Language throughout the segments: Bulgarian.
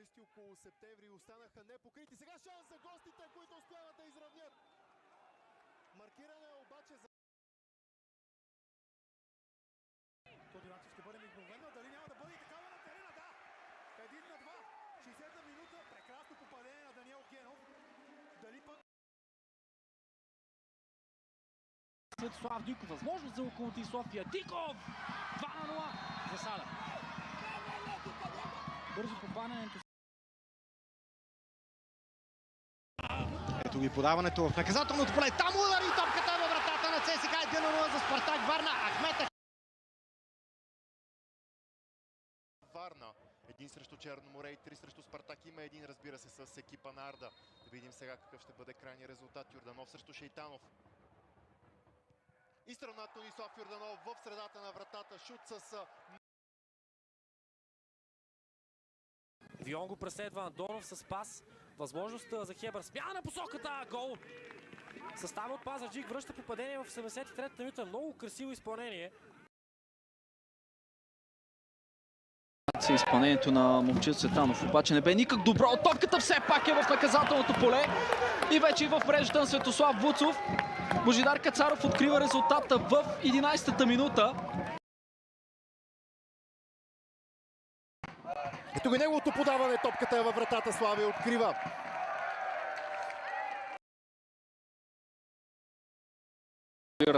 футболисти около септември останаха непокрити. Сега шанс за гостите, които успяват да изравнят. Маркиране обаче за... Тодорачев ще бъде мигновено, дали няма да бъде и такава на терена, да! 1-2, 60-та минута, прекрасно попадение на Даниел Генов. Дали пък... Светослав Диков, възможност за Локомотив София. Диков! 2-0 за Сада. Бързо попадането. Ето ги подаването в наказателното поле. Там удари топката във вратата на ЦСКА. 1-0 за Спартак Варна. Ахмет Варна. 1 срещу Черно море и 3 срещу Спартак. Има един, разбира се, с екипа на Арда. Да видим сега какъв ще бъде крайният резултат. Йорданов срещу Шейтанов. И страна Тонислав Йорданов в средата на вратата. Шут с... Вион го преследва, Андонов с пас. Възможност за Хебър. Смяна на посоката! Гол! Състава от Пазарджик връща попадение в 73-та минута. Много красиво изпълнение. Изпълнението на момчето Цветанов обаче не бе никак добро. Топката все пак е в наказателното поле. И вече и в мрежата на Светослав Вуцов. Божидар Кацаров открива резултата в 11-та минута. Ето го неговото подаване. Топката е във вратата. Славия открива.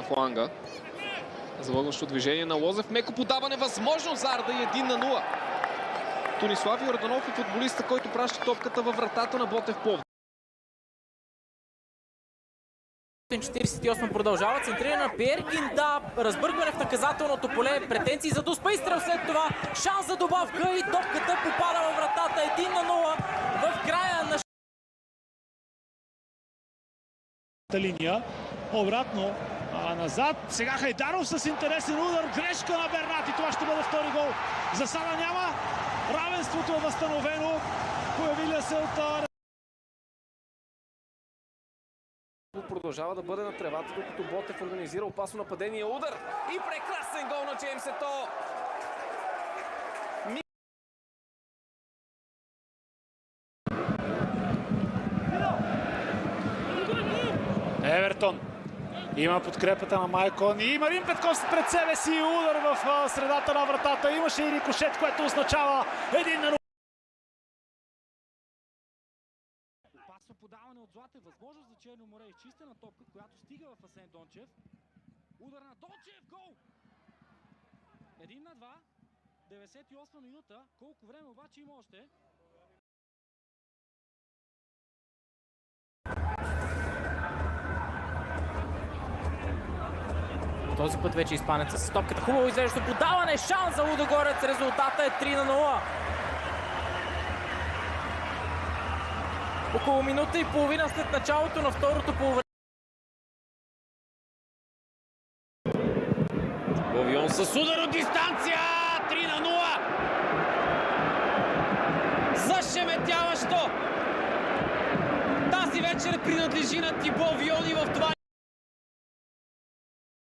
Фланга. Завършващо движение на Лозев. Меко подаване. Възможно за Арда и 1-0. Тонислав Йорданов е футболиста, който праща топката във вратата на Ботев Пловдив. 48 продължава. Центриране на Пергин. Да, разбъркване в наказателното поле. Претенции за Дуспа. Изстрел след това. Шанс за добавка и топката попада във вратата. 1-0 в края на... Линия. Обратно. Назад. Сега Хайдаров с интересен удар. Грешка на Бернати. Това ще бъде втори гол. За Сада няма. Равенството е възстановено. Появили се от... Продължава да бъде на тревата, докато Ботев организира опасно нападение. Удар и прекрасен гол на Джеймс Ето. Евертон. Има подкрепата на Майкон и Марин Петков пред себе си. Удар в средата на вратата. Имаше и рикошет, което означава 1-0. Опасно подаване от Златев. Възможност за Черно море. Изчистена топка, която стига в Асен Дончев. Удар на Дончев. Гол! 1-2. 98 минута. Колко време обаче има още? Този път вече испанеца с топката. Хубаво извеждащо подаване. Шанс за Лудогорец. Резултата е 3-0. Около минута и половина след началото на второто полувреме. Бовион с удар от дистанция! 3-0! Зашеметяващо! Тази вечер принадлежи на Тибо Вион и в това